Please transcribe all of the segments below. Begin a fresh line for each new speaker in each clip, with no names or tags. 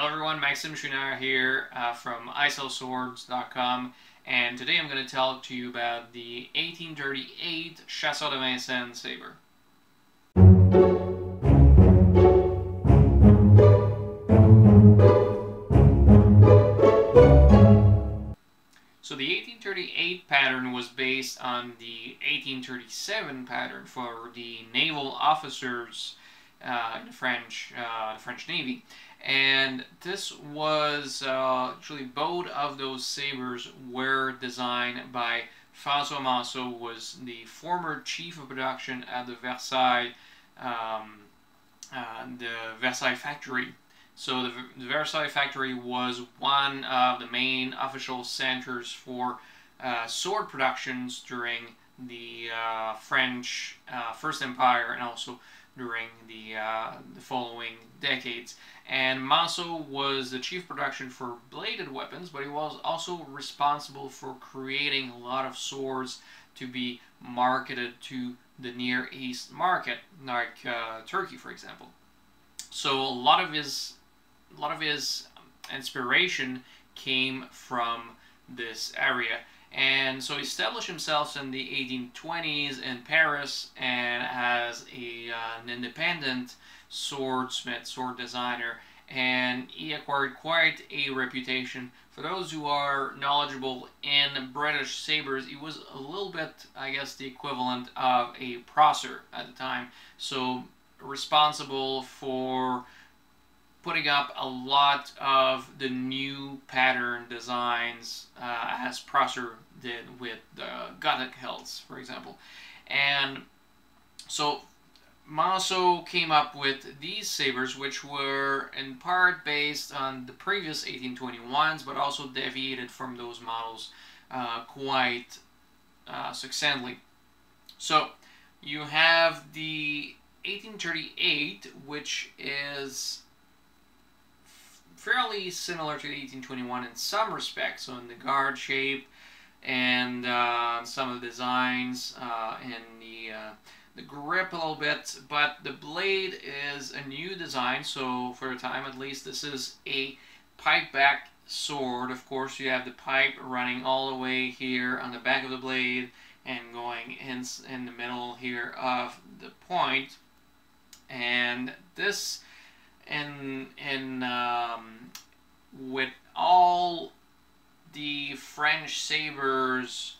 Hello everyone, Maxime Chouinard here from isellswords.com, and today I'm going to talk to you about the 1838 Chasseurs de Vincennes saber. So the 1838 pattern was based on the 1837 pattern for the naval officers in the French Navy. And this was actually both of those sabers were designed by François Manceau, who was the former chief of production at the Versailles factory. So the Versailles factory was one of the main official centers for sword productions during the French First Empire and also during the following decades. And Manceau was the chief production for bladed weapons, but he was also responsible for creating a lot of swords to be marketed to the Near East market, like Turkey, for example. So a lot of his inspiration came from this area. And so he established himself in the 1820s in Paris and as an independent swordsmith, sword designer, and he acquired quite a reputation. For those who are knowledgeable in British sabers, he was a little bit, I guess, the equivalent of a prosser at the time. So responsible for putting up a lot of the new pattern designs as Prosser did with the Gothic hilts, for example. And so Manceau came up with these sabers, which were in part based on the previous 1821s, but also deviated from those models quite succinctly. So you have the 1838, which is fairly similar to the 1821 in some respects, so in the guard shape and some of the designs and the grip a little bit, but the blade is a new design. So for a time at least, this is a pipe back sword. Of course, you have the pipe running all the way here on the back of the blade and going in the middle here of the point, and this with all the French sabers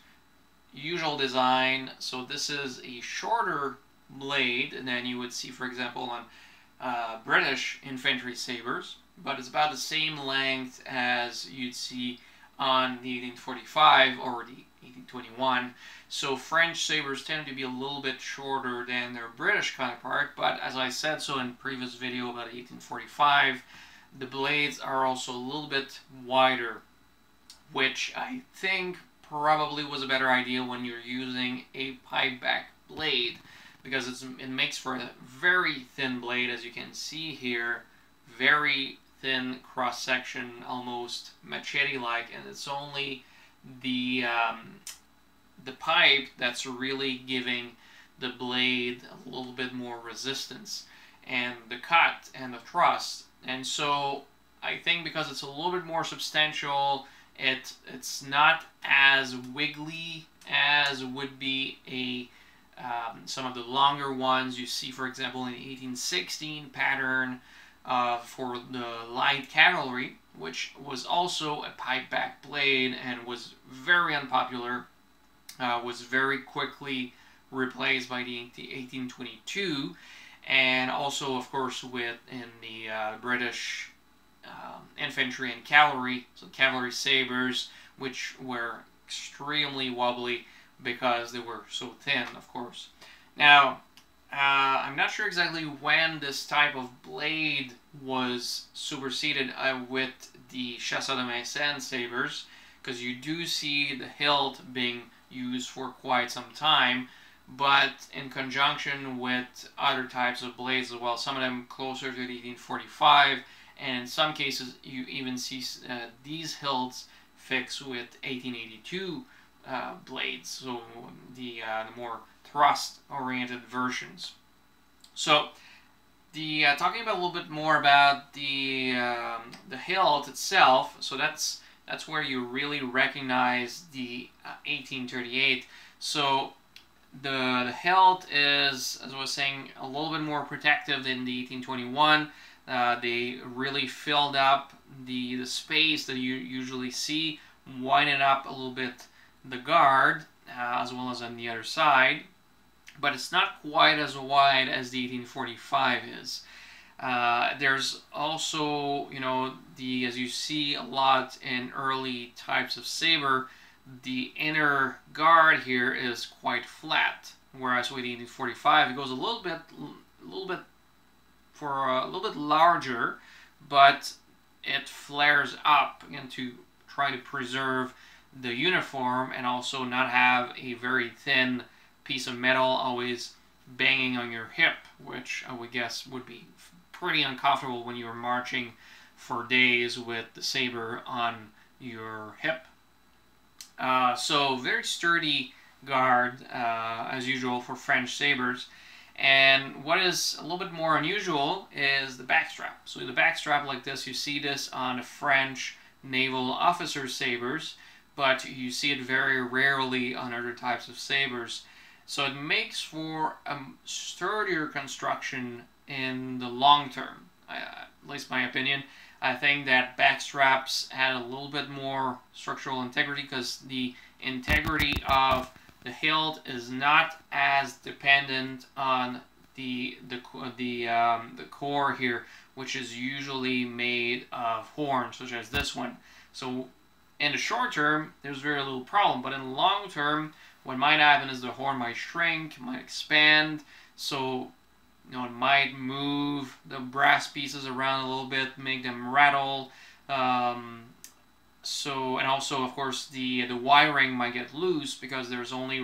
usual design. So this is a shorter blade than you would see, for example, on British infantry sabers, but it's about the same length as you'd see on the 1845 or the 1821. So French sabers tend to be a little bit shorter than their British counterpart, but as I said so in previous video about 1845, the blades are also a little bit wider, which I think probably was a better idea when you're using a pipe back blade, because it makes for a very thin blade, as you can see here, very thin cross section, almost machete-like, and it's only the pipe that's really giving the blade a little bit more resistance, and the cut and the thrust. And so I think because it's a little bit more substantial, it's not as wiggly as would be some of the longer ones you see, for example, in the 1816 pattern for the light cavalry, which was also a pipe back blade and was very unpopular, was very quickly replaced by the 1822, and also, of course, in the British infantry and cavalry, so cavalry sabers, which were extremely wobbly because they were so thin, of course. Now, I'm not sure exactly when this type of blade was superseded with the Chasseurs de Vincennes sabers, because you do see the hilt being used for quite some time, but in conjunction with other types of blades as well, some of them closer to the 1845, and in some cases you even see these hilts fixed with 1882 blades, so the more thrust-oriented versions. So talking about a little bit more about the the hilt itself, so that's where you really recognize the 1838. So the hilt is, as I was saying, a little bit more protective than the 1821. They really filled up the space that you usually see, winding up a little bit the guard, as well as on the other side, but it's not quite as wide as the 1845 is. There's also, you know, as you see a lot in early types of saber, the inner guard here is quite flat, whereas with the 1845 it goes a little bit larger, but it flares up again to try to preserve the uniform and also not have a very thin piece of metal always banging on your hip, which I would guess would be pretty uncomfortable when you're marching for days with the saber on your hip. So very sturdy guard, as usual for French sabers. And what is a little bit more unusual is the backstrap. So the backstrap like this, you see this on the French naval officer sabers, but you see it very rarely on other types of sabers. So it makes for a sturdier construction in the long term, at least my opinion. I think that backstraps add a little bit more structural integrity because the integrity of the hilt is not as dependent on the core here, which is usually made of horn, such as this one. So in the short term, there's very little problem, but in the long term, what might happen is the horn might shrink, might expand, so you know, it might move the brass pieces around a little bit, make them rattle. And also, of course, the wiring might get loose because there's only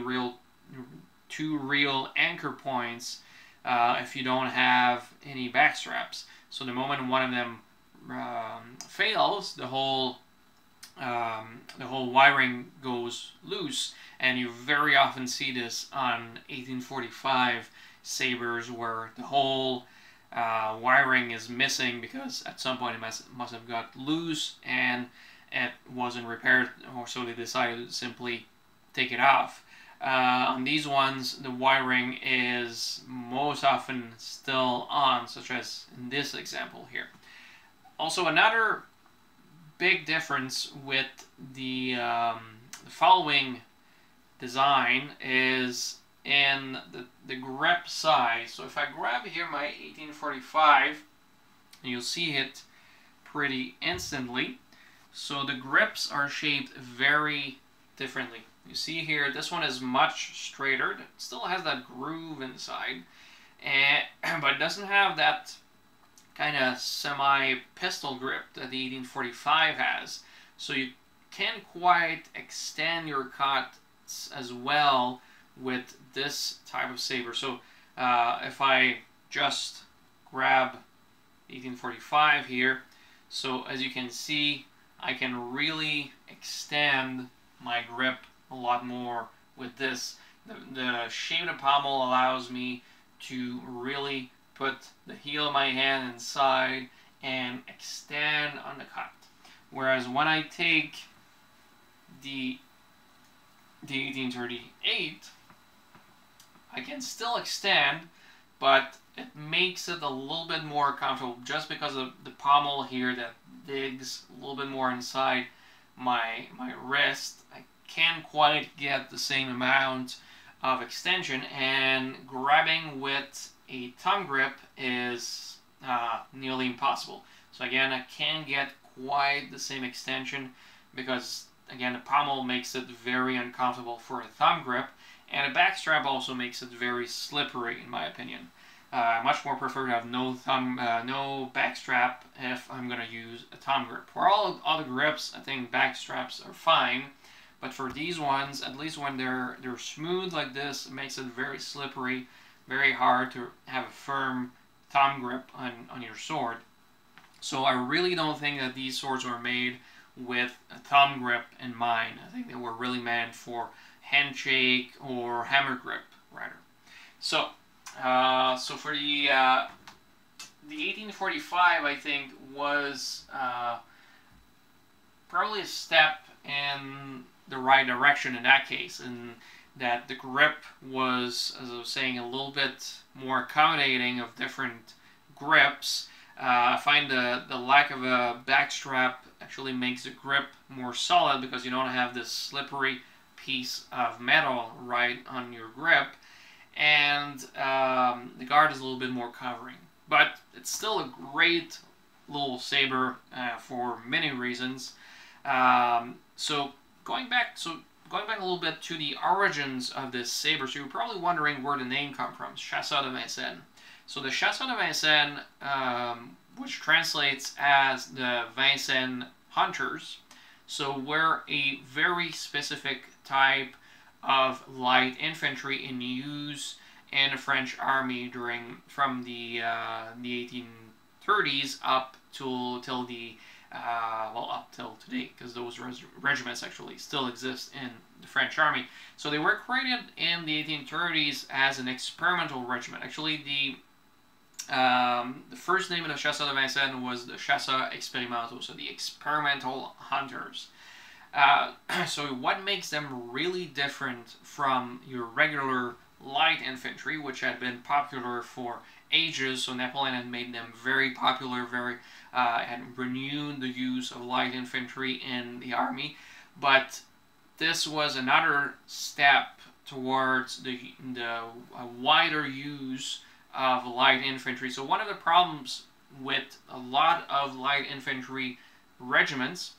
two real anchor points if you don't have any backstraps. So the moment one of them fails, the whole wiring goes loose, and you very often see this on 1845 sabers where the whole wiring is missing because at some point it must have got loose and it wasn't repaired, or so they decided to simply take it off. On these ones, the wiring is most often still on, such as in this example here. Also, another big difference with the following design is in the grip size. So if I grab here my 1845, you'll see it pretty instantly. So the grips are shaped very differently. You see here, this one is much straighter. It still has that groove inside, but it doesn't have that kind of semi-pistol grip that the 1845 has. So you can't quite extend your cuts as well with this type of saber. So if I just grab 1845 here, so as you can see, I can really extend my grip a lot more with this. The shape of the pommel allows me to really put the heel of my hand inside and extend on the cut. Whereas when I take the 1838, I can still extend, but it makes it a little bit more comfortable just because of the pommel here that digs a little bit more inside my wrist. I can't quite get the same amount of extension, and grabbing with a thumb grip is nearly impossible. So again, I can't get quite the same extension because again the pommel makes it very uncomfortable for a thumb grip, and a backstrap also makes it very slippery in my opinion. I much more prefer to have no backstrap if I'm going to use a thumb grip. For all other grips, I think backstraps are fine, but for these ones, at least when they're smooth like this, it makes it very slippery, very hard to have a firm thumb grip on your sword. So I really don't think that these swords were made with a thumb grip in mind. I think they were really meant for handshake or hammer grip, rather. So for the the 1845, I think, was probably a step in the right direction in that case, and that the grip was, as I was saying, a little bit more accommodating of different grips. I find the lack of a backstrap actually makes the grip more solid because you don't have this slippery piece of metal right on your grip, and the guard is a little bit more covering. But it's still a great little saber for many reasons. So going back a little bit to the origins of this saber, so you're probably wondering where the name comes from, Chasseurs de Vincennes. So the Chasseurs de Vincennes, which translates as the Vincennes Hunters, so we're a very specific type of light infantry in use in the French army from the 1830s up till the up till today, because those regiments actually still exist in the French army. So they were created in the 1830s as an experimental regiment. Actually, the first name of the Chasseurs de Vincennes was the Chasseurs Expérimentaux, so the experimental hunters. So what makes them really different from your regular light infantry, which had been popular for ages? So Napoleon had made them very popular, had renewed the use of light infantry in the army, but this was another step towards the wider use of light infantry. So one of the problems with a lot of light infantry regiments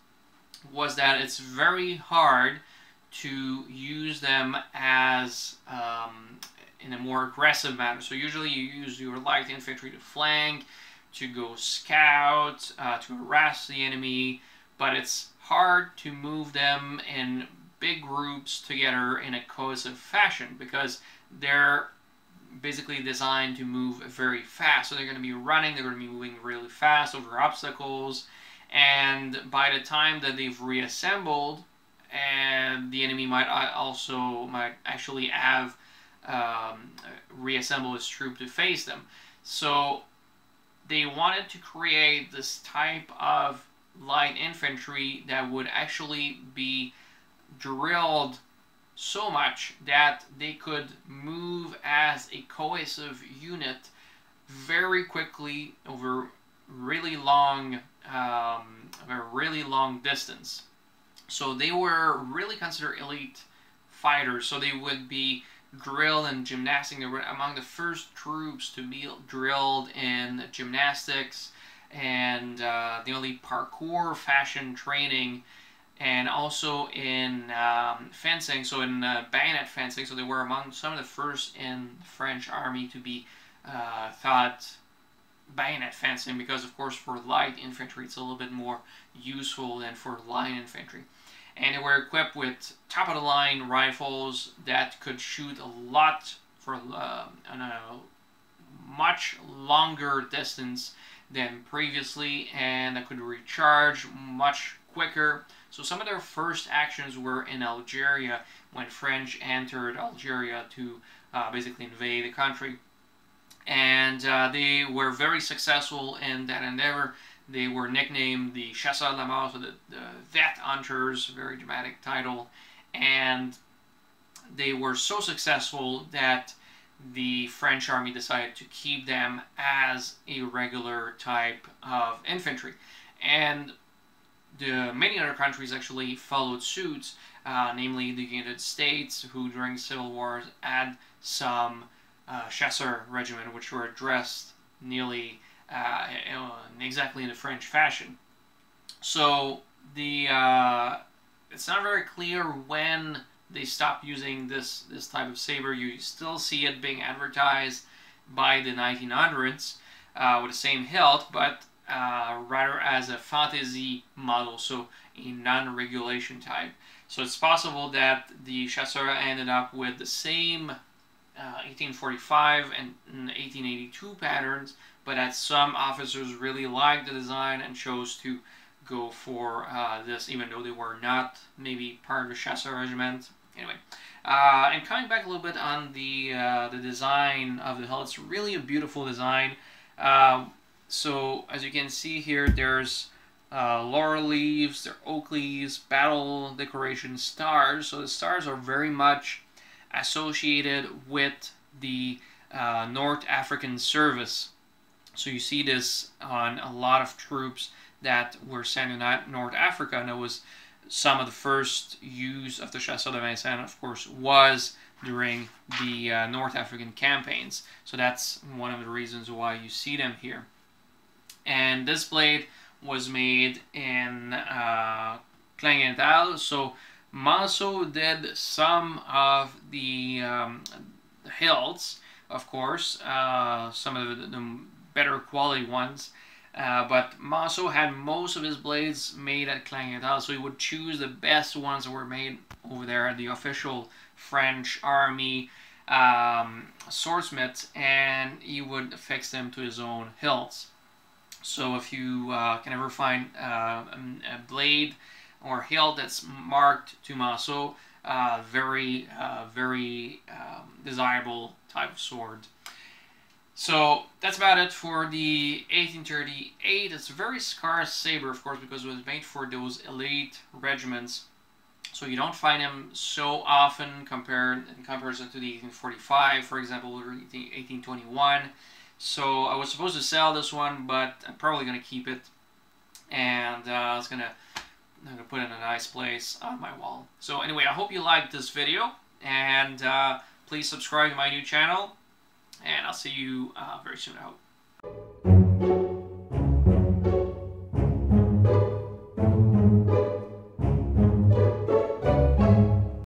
was that it's very hard to use them as in a more aggressive manner. So usually you use your light infantry to flank, to go scout, to harass the enemy, but it's hard to move them in big groups together in a cohesive fashion because they're basically designed to move very fast. So they're going to be running, they're going to be moving really fast over obstacles, and by the time that they've reassembled, and the enemy might actually have reassembled his troop to face them. So they wanted to create this type of light infantry that would actually be drilled so much that they could move as a cohesive unit very quickly over really long distance. So they were really considered elite fighters. So they would be drilled in gymnastics. They were among the first troops to be drilled in gymnastics and the only parkour fashion training, and also in fencing, so in bayonet fencing. So they were among some of the first in the French army to be taught bayonet fencing, because of course for light infantry it's a little bit more useful than for line infantry. And they were equipped with top-of-the-line rifles that could shoot a lot for on a much longer distance than previously, and that could recharge much quicker. So some of their first actions were in Algeria, when French entered Algeria to basically invade the country. And they were very successful in that endeavor. They were nicknamed the Chasseurs de la Mort, so the Vet Hunters, very dramatic title. And they were so successful that the French army decided to keep them as a regular type of infantry. And many other countries actually followed suit, namely the United States, who during Civil Wars had some chasseur regiment, which were dressed nearly exactly in the French fashion. So it's not very clear when they stopped using this type of saber. You still see it being advertised by the 1900s with the same hilt, but rather as a fantasy model, so a non-regulation type. So it's possible that the chasseur ended up with the same 1845 and 1882 patterns, but that some officers really liked the design and chose to go for this, even though they were not maybe part of the chasseur regiment. Anyway, and coming back a little bit on the design of the hilt, it's really a beautiful design. So as you can see here, there's laurel leaves, there are oak leaves, battle decoration, stars. So the stars are very much associated with the North African service. So you see this on a lot of troops that were sent to North Africa, and it was some of the first use of the Chasseurs de Vincennes, of course, was during the North African campaigns. So that's one of the reasons why you see them here. And this blade was made in Clangenthal. So Manso did some of the hilts, of course, some of the better quality ones. But Manso had most of his blades made at Clangenthal, so he would choose the best ones that were made over there at the official French army swordsmith, and he would affix them to his own hilts. So if you can ever find a blade or hilt that's marked to Manso, very desirable type of sword. So that's about it for the 1838. It's a very scarce saber, of course, because it was made for those elite regiments. So you don't find them so often in comparison to the 1845, for example, or the 1821. So I was supposed to sell this one, but I'm probably going to keep it, and I'm going to put it in a nice place on my wall. So anyway, I hope you liked this video, and please subscribe to my new channel. And I'll see you very soon, I hope.